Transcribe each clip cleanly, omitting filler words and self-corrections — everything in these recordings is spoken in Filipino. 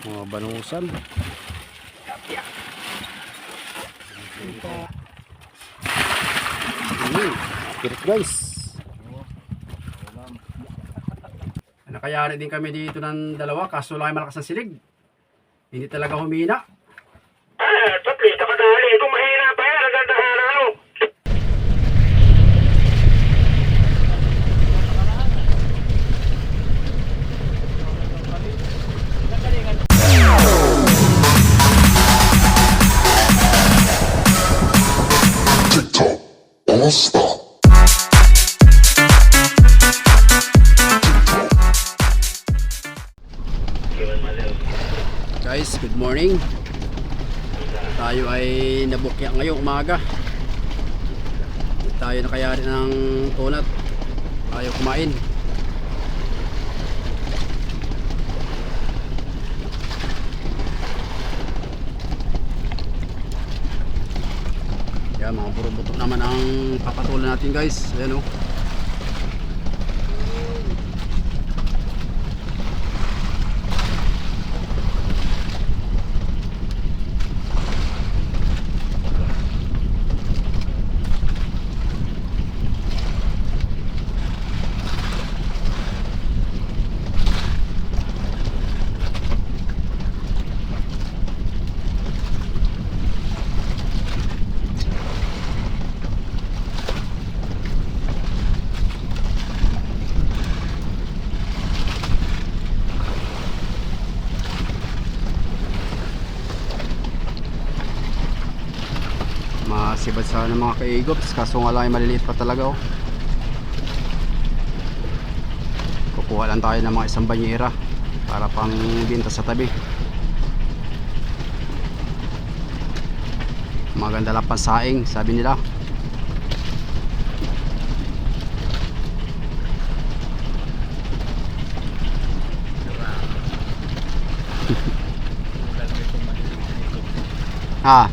Mga banusan. Kirit guys. Nakayari din kami dito ng dalawa, kaso lang ay malakas ang silig. Hindi talaga humina. Tatli, takadali. Kung mahina pa yan, nagandahan ano. TikTok, all stop. Guys, good morning. Tayo ay nabukya ngayong umaga. Tayo nakayari ng tunat. Tayo kumain. Yan, mga burubutok naman ang papatulan natin guys. Ayan o. Masibad sana mga kaigops, kaso nga lang ay maliliit pa talaga oh. Kukuha lang tayo ng mga isang banyera para pang binta sa tabi. Maganda lang pansaing sabi nila. Ah,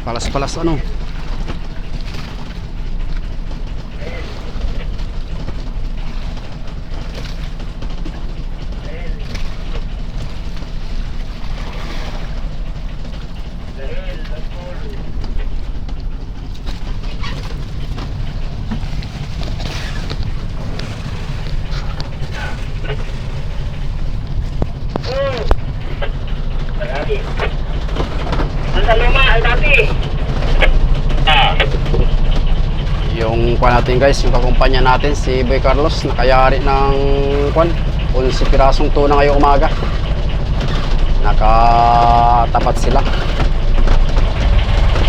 palas-palas ano. Ang saluma, ang dati. Yung kuha natin guys, yung kakumpanya natin si Boy Carlos, nakayari ng 11 pirasong tuna ngayong umaga. Nakatapat sila.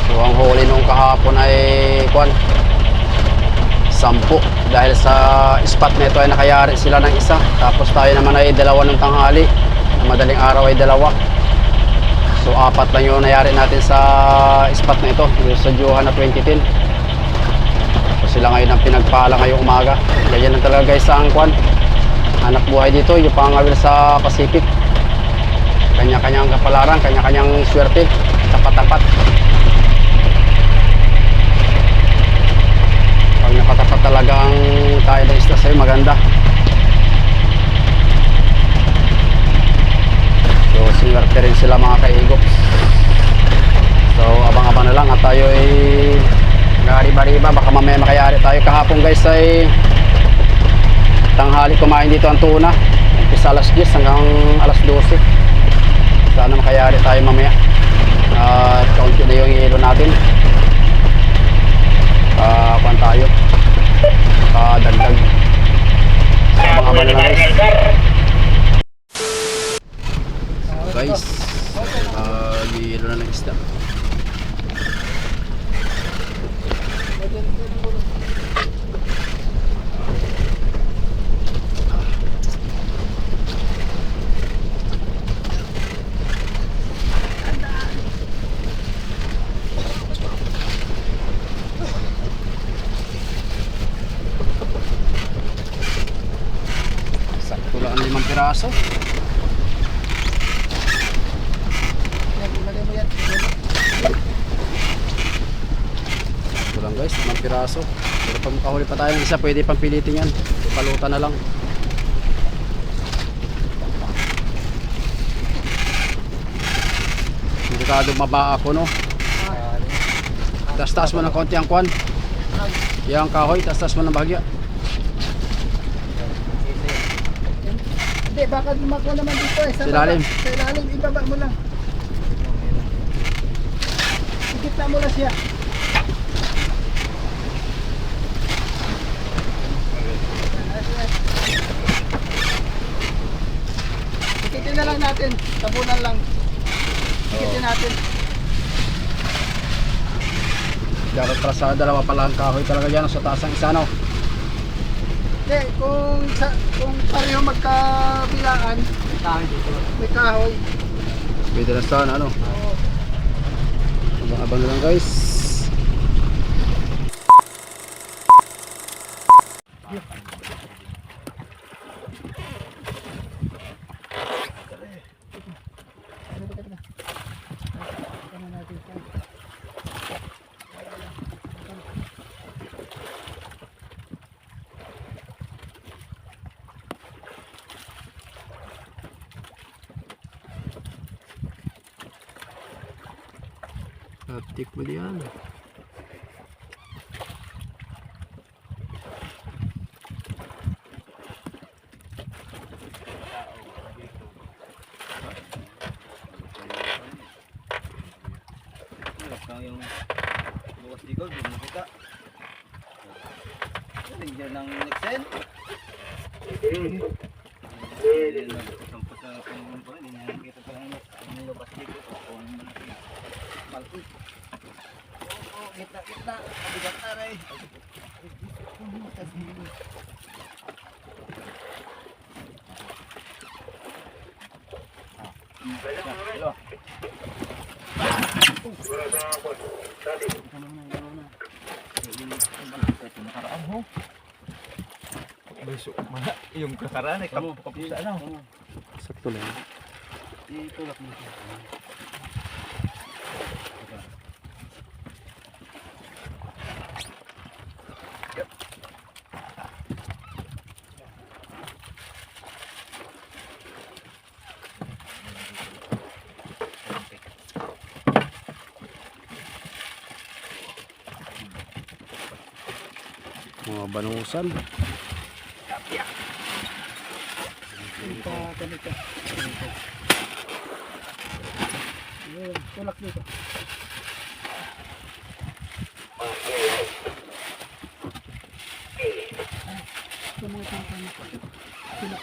So ang huli nung kahapon ay 10. Dahil sa spot na ito ay nakayari sila ng isa. Tapos tayo naman ay 2 ng tanghali. Na madaling araw ay 2. So 4 lang yung nayari natin sa spot na ito, yung sa Johanna 2010. So sila ngayon ang pinagpala ngayong umaga. Ganyan lang talaga guys ang anak buhay dito, yung pangawil sa Pacific. Kanya-kanyang kapalaran, kanya-kanyang swerte, tapat-tapat. Pag nakatapat talaga ang tayo ng isla sa'yo, maganda. So swerte rin sila mga kaigops. So abang-abang na lang at tayo ay gariba-riba, baka mamaya makayari tayo. Kahapon guys ay tanghali kumain dito ang tuna. umpisa alas 10 hanggang alas 12. Sana makayari tayo mamaya. At kaunti na yung hilo natin. Kuhan tayo. Dagdag. Abang-abang na lang guys. So guys, hilo na ng isda. Sakto lang ang 5 piraso. Ito lang guys, 5 piraso. Pero pag makahuli pa tayo ng isa, pwede pang pilitin yan. Palutan na lang. Delikado maba ako, no? Tas-tas mo ng konti ang kwan. Yang kahoy, tas-tas mo ng bahagya. Hindi, baka lumakwa naman dito eh. Sa ilalim. Sa ilalim, ibaba mo lang. Ikita mo lang siya. Ikitin na lang natin. Tabunan lang. Ikitin natin. Dapat para sa dalawa pala ang kahoy talaga dyan. Sa taas ang isa, no? Hindi, kung pareho magkabilaan, may kahoy. Pwede na sana, ano? Oo. Abang-abang na lang guys. Tik mo diyan. Yung bukas dito, di mo kita. Tingnan ng Nexen. Sampot sa pangulong pa rin. Hindi nakikita pa lang yung labas dito. Malki. Oo, kita. Kabigat na rin. Hello. Yung kakaraan ay kapupap sa ano. Sakto lang. Itulak mo. Mga banusan. Ganito. Ayun, tulak dito. Ito mga tangkang. Tulak.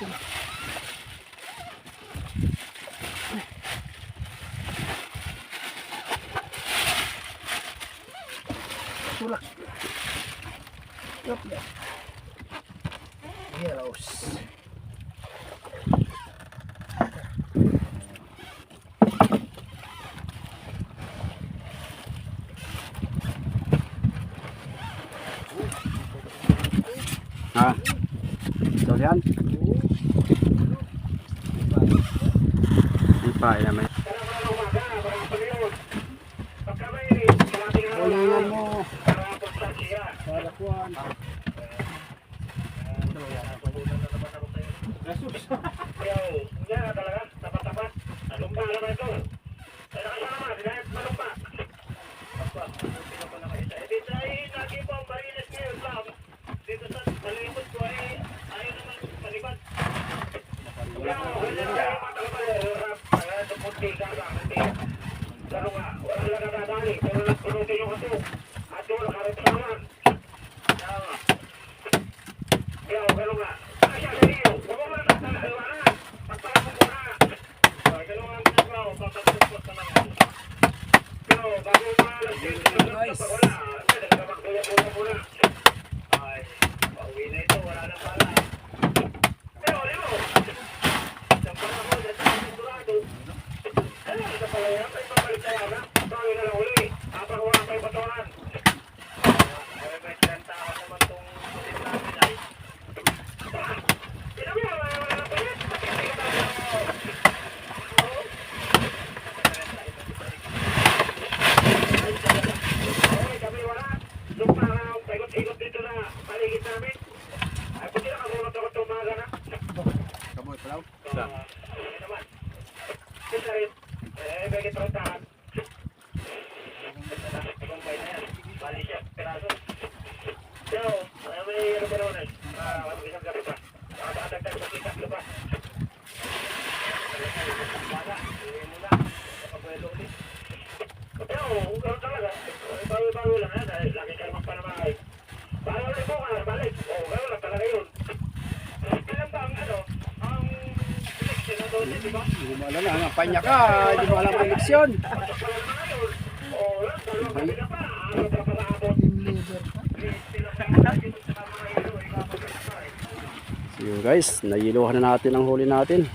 Tulak. Tulak. Heroes. Ha? Ito yan? Ipay naman. Ulingan mo. Para kuhan. Ganun nga. Ay, sa iyo. Huwag mo muna tatalahawanan. Pagpalang mo muna. Ganun nga ang trabaho. Papagpapos naman yan. Pero, bago malagyan Guys. wala. Nagkabakbuya muna. Ay, pauwi na ito. Wala na pala. Pero, Leo. Isang panahon, at ang sigurado. Ano, isa pala yan? Ay, babalik tayo na. Bawi na lang uli. Habang wala kayo batuhan. Ay, may 10 tao naman itong putin namin ay. Ina mo, wala na pa yan. Ay, kami wala. Nung parang paikot-ikot dito na paligid namin. Ay, puti na kamulat ako tumaga na. Kaboy, palaw. Ay, naman. Isa rin. May kitrontahan. Kumpay na yan. Bali siya, peraso. So, may ano ba naman eh? Isang gabi pa. Nakatagtag sa kitak pa. Bala, iwi muna. Kapagwelo ulit. Pero, gano'n talaga. Bawi-bawi lang yan. Dahil laki ka naman pa naman ay. Bala ulit mo ka, balik. Oo, gano'n lang talaga yun. Kailan ba ang ano? Ang selection na doon, di ba? Hindi mo alam na, panya ka, hindi mo alam ang leksyon. Pasok pa lang na yun. Oo, dalawang gabi na pa. Ano pa pala-abot? Team leader pa. So yun guys, nayiluhan na natin ang huli natin.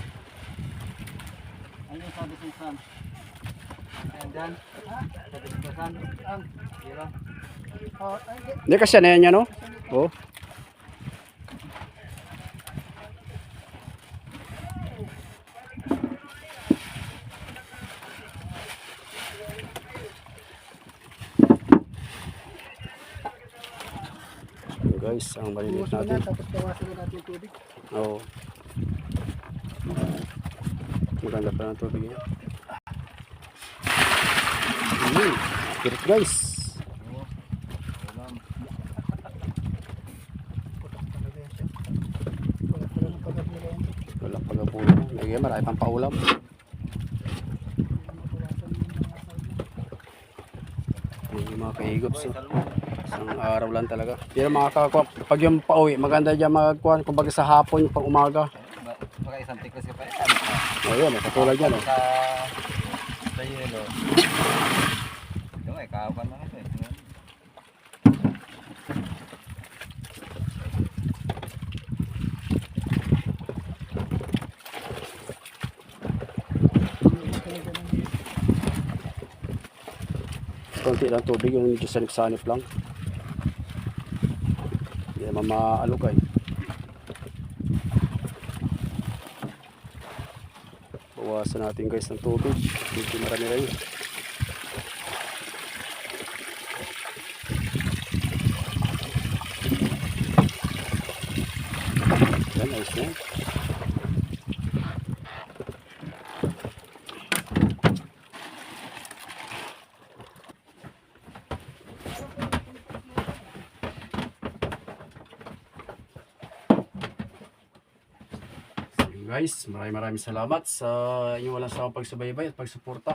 Ano yung sabi si Sam? Ayan dyan. Sabi si Sam. Ang. Zero. Oh, ay, di. Hindi kasi na yan yan, no? Oh. So guys, ang maliliit Buhos mo na, natin. tapos bawasan na natin yung tubig. Oo. Maganda pa ng tubig niya. Spirit guys. Ulam. Putak talaga yan siya. Wala pala ng pagod nila yan. Wala pag-apulo. Lagyan, marami pang paulam. Yung mga kahigop. So, isang araw lang talaga. Pero mga kakwa, pag yung pauwi, maganda dyan magkuhan. Kumbaga sa hapon, pag umaga. Baka isang tikos ka pa yan. Ayun, katulad yan. Oh. Sa yelo. Yung ay, kahapan lang ito eh. Konti lang tubig, yung medyo sanip-sanip lang. Hindi naman maalugay. Bawasan natin guys ng tubig. Medyo marami rin. Yan, ayos na yan. Guys, maraming salamat sa inyong walang sawang pagsubaybay at pagsuporta.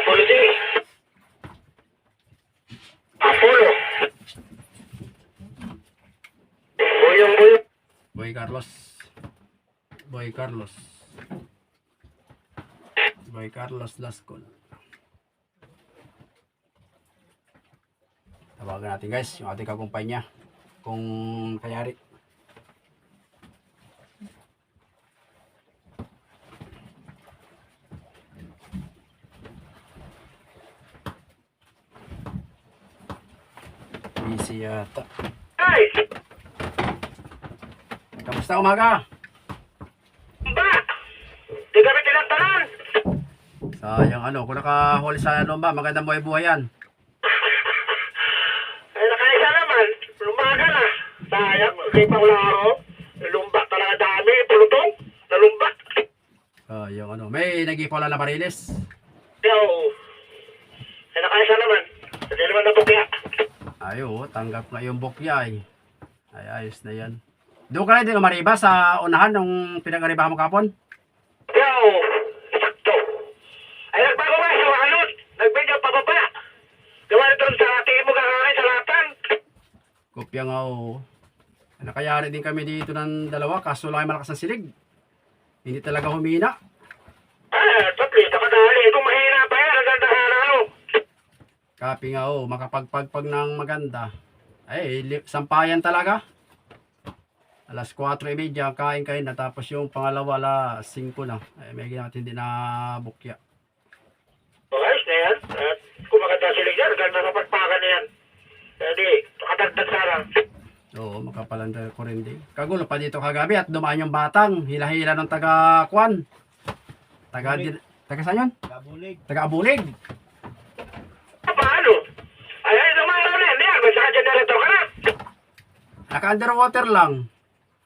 Apollo din. Apollo. Buyong. Boy Carlos. Boy Carlos Lascon. Tawagan natin guys, yung ating kakumpanya. Kung kayari. Busy yata. Ay! Kamusta umaga? Ba! Di kami tinatanan! Sayang ano, kung nakahuli sa lomba, magandang buhay-buhay yan. Ay, nakaisa naman. Lumaga na. Sayang, kay Paularo. Lumba talaga dami. Pulutong. Nalumba. Yung ano, may nag-ipala na bariles. Yo. Ay, nakaisa naman. Hindi naman nabukya. Ayo, tanggap nga yung bokya eh. Ay, ayos na yan. Doon ka na din umariba sa unahan nung pinag-aribahan mo kapon? Yo. Sakto. Ay, nagbago nga sa walot. Nagbigyan pababa. Gawa nito sa ating mo kakain sa latan. Kopya nga oh. Nakayari din kami dito ng dalawa kaso lang ay malakas ang silig. Hindi talaga humina. Tapos, nakadali. Kung mahina pa yan, nagandahan ako. Kapi nga oh, makapagpagpag ng maganda. Ay, sampayan talaga. Alas 4:30, kain na. Tapos yung pangalawa, alas 5 na. Ay, may ginamit hindi na bukya. Ayos na yan. At kung maganda sila dyan, ganda na pagpakan na yan. Hindi, nakadagdag sana. Oo, makapalanda ko rin din. Kagulo pa dito kagabi at dumaan yung batang. Hila-hila ng taga-kwan. Taga saan yun? Kabulig. Taga-abulig. Paano? Ay, dumaraw na yan. Yan, may saka generator ka na. Naka-underwater lang.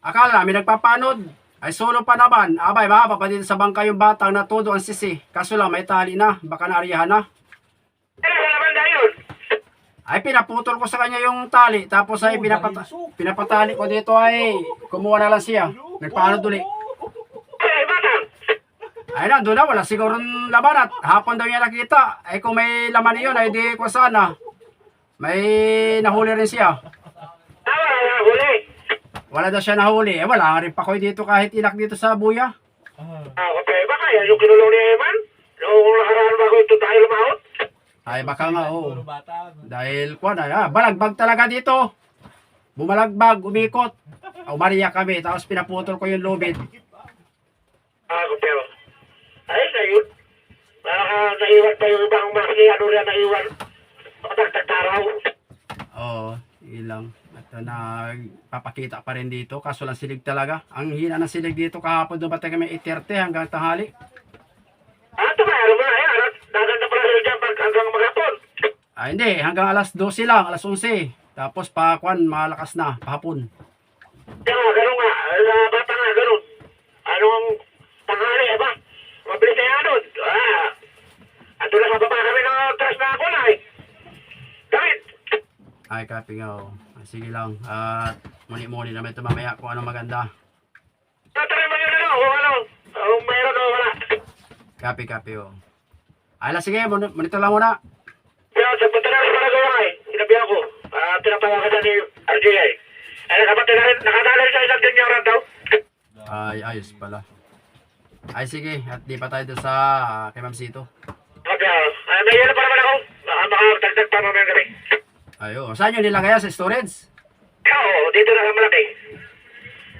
Akala namin nagpapanod. Ay solo pa naman. Abay, mahaba pa dito sa bangka yung batang na todo ang sisi. Kaso lang may tali na. Baka naariyahan na. Ano sa labanda yun? Ay pinaputol ko sa kanya yung tali. Tapos ay pinapatali ko dito ay kumuha na lang siya. Nagpaanod uli. Ay, batang. Ay nandun na. Wala siguro laman at hapon daw niya nakita. Ay kung may laman yun ay di ko sana. May nahuli rin siya. Tawa, huli. Wala daw siya nahuli. Eh wala rin pa ko dito kahit ilak dito sa buya. Okay, baka yan yung kinulong ni Eman? Noong nakaraan bago ito tayo lumahot? Ay baka nga oo. Puro bata. Dahil kuwan ay balagbag talaga dito. Bumalagbag, umikot. Umariya kami tapos pinaputol ko yung lubid. Okay. Ay, na yun. Baka naiwan pa yung ibang mga ano rin naiwan. Makatagtag taraw. Oo, ilang. At nagpapakita pa rin dito. Kaso lang silig talaga. Ang hina ng silig dito kahapon doon batay kami 8:30 hanggang tanghali. Ito ba? Ano ba? Ayan, naganda pala sila dyan hanggang maghapon. Ay hindi, hanggang alas 12 lang, alas 11. Tapos pakuan, malakas na, pahapon. Kaya ganun nga. Bata nga, ganun. Anong tanghali, ba? Mabilis na yan doon. Ando na sa baba kami ng trust na ako na eh. David! Ay, kapi nga oh. Sige lang. At muli-muli naman ito mamaya kung ano maganda. Tatarin mo yun ano, kung ano. Kung mayroon o wala. Kapi oh. Ay, sige, monitor lang muna. Kaya sa punta na rin pala gawa eh. Sinabi ako. Tinapawakan na ni RJI. Ay, nakadala rin sa isang ganyan daw. Ay, ayos pala. Ay, sige. At di pa tayo doon sa kay Ma'am Sito. Okay. May yelo pa naman ako. Baka makatagdag pa mamaya gabi. Ayo, saan nyo nilagay sa storage? Oo, dito na sa malaki.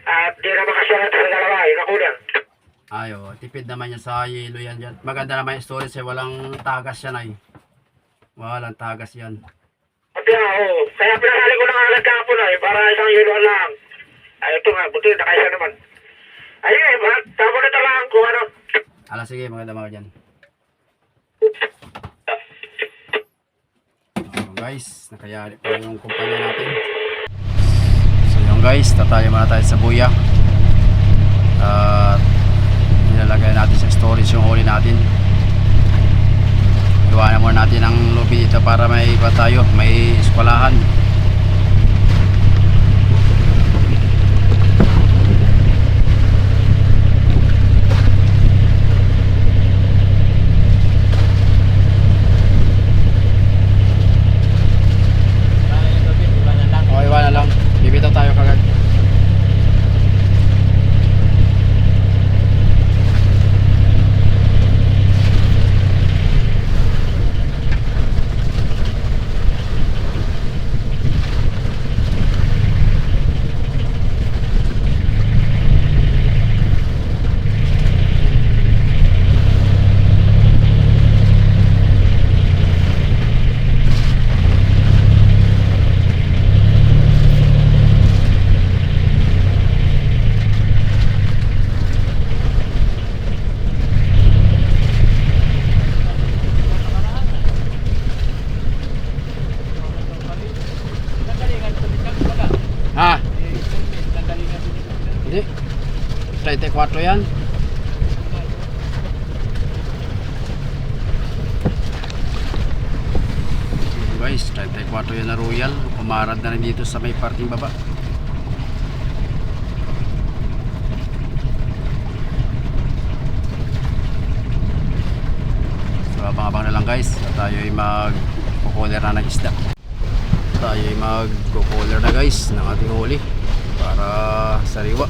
At di na makasyarat sa dalawa eh. Nakulang. Ayo, tipid naman yan sa yelo yan dyan. Maganda naman yung storage eh. Walang tagas yan ay. Walang tagas yan. Kaya oo. Kaya pinasali ko na nga nagkapon ay para isang yelo lang. Ay, ito nga. Buti nakaisa naman. Ayun eh, tapos na lang kung ano. Ala, sige, maganda mga dyan. So guys, nakayari pa yung kumpanya natin. So yun guys, tatali muna tayo sa buya. At nilalagay natin sa storage yung huli natin. Iwanan muna natin ang lobby dito para may iba tayo, may eskwalahan. O, iwanan lang. Bibitaw tayo kagad. Ha? Hindi. 34 yan. Guys, 34 yan na Royal. Umarad na rin dito sa may parting baba. So abang-abang na lang guys. Tayo ay mag-kukuler na ng isda. Tayo ay mag-collar na guys ng ating huli para sariwa.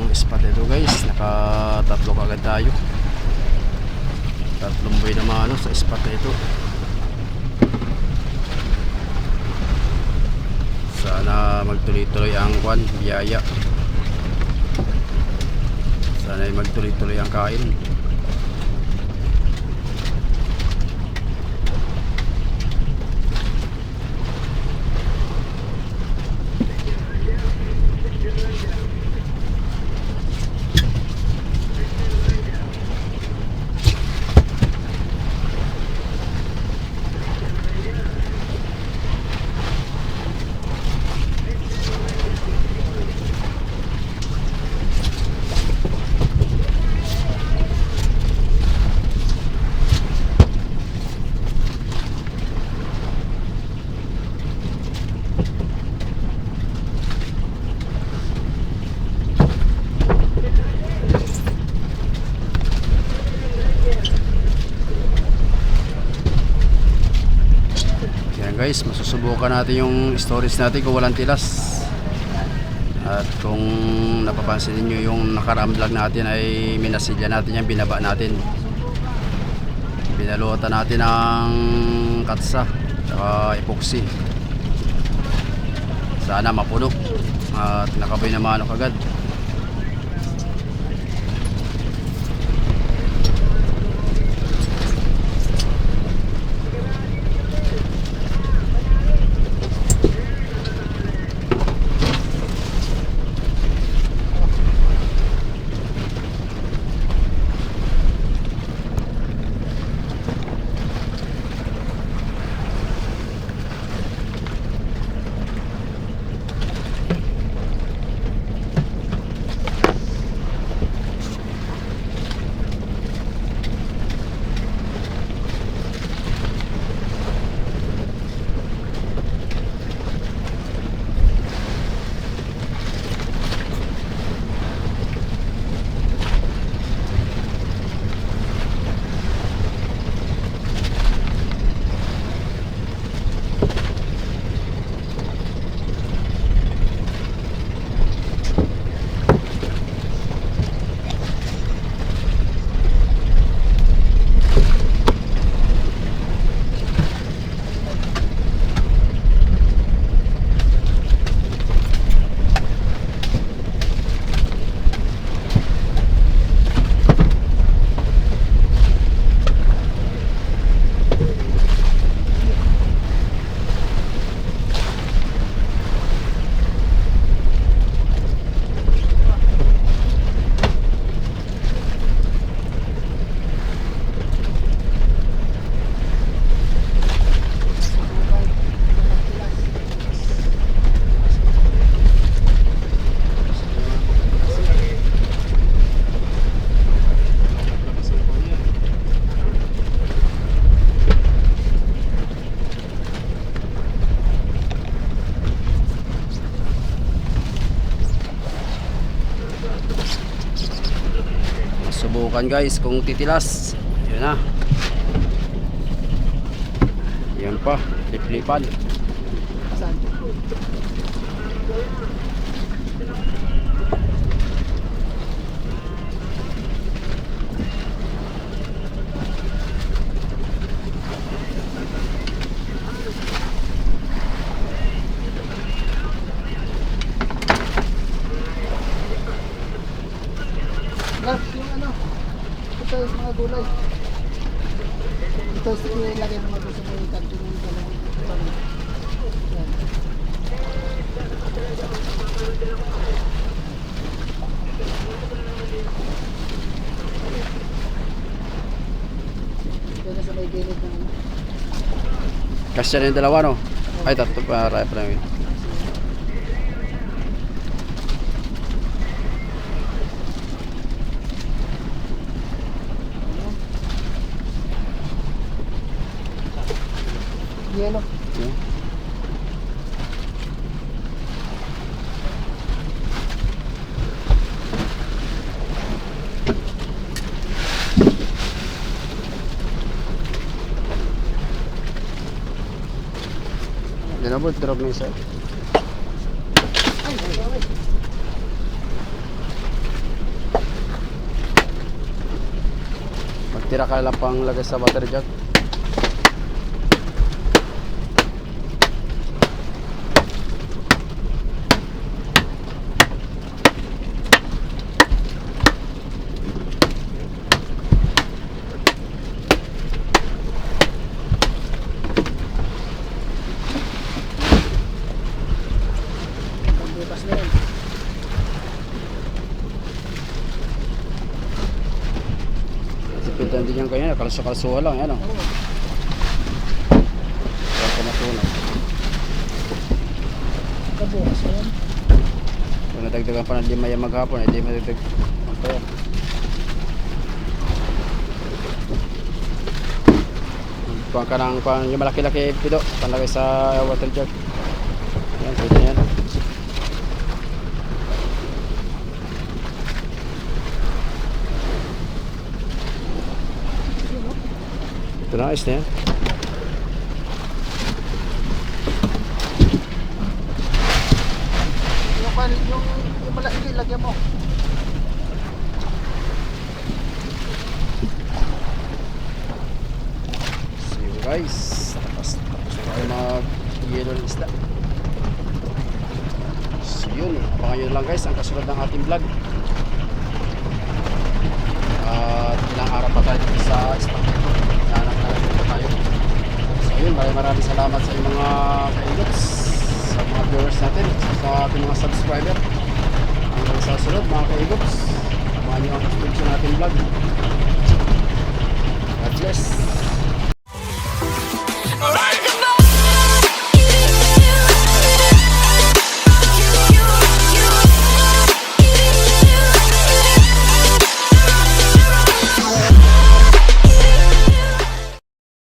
Spot ito guys, nakatatlo kagad tayo, tatlong buhay na mano sa spot na ito. Sana magtuloy-tuloy ang kwan, biyaya, sana ay magtuloy-tuloy ang kain. Guys, masusubukan natin yung storage natin kung walang tilas. At kung napapansin niyo yung nakaraang vlog natin ay minasilya natin yan, binaba natin, binalutan natin ng katsa at epoxy. Sana mapuno at nakaboy na manok agad. Subukan guys kung titilas. Yun na. Yan pa, lip-lipan. Saan? Yung ano, ito yung mga gulay. Ito yung ilagay mo mga gusto mo yung kanto ng dalawang ito. Yan. Dito sa may gilid ng ano. Kasi na yung dalawa, no? Ay, tatlo para yun. Yelo. Yeah. Dinabot, drop na isa. Ay, ay. Magtira ka lang pang lagay sa battery jack. Bukas na yun. Sipitan din yan kanya, kalso-kalsuha lang, yan o. Oo. Wala ka matunaw. Bukas na yun. Kung nadagdagan pa ng 5 yan maghapon, hindi madagdag. Ang pa yan. Kuha ka ng yung malaki-laki pido, panlagay sa water jug. Yan, pwede na yan. Ito na, ayos na yan. Yung malaki, lagyan mo. See you guys. Tapos na tayo mag-yelo ng isda. So yun, abangan nyo lang guys ang kasunod ng ating vlog. At ilang araw pa tayo sa stock nito. Nanak na pa tayo. So yun, maraming salamat sa inyong mga kailots, sa mga viewers natin, sa ating mga subscriber. Hanggang sa sunod mga kailots, abangan nyo ang kasunod sa ating vlog. God bless.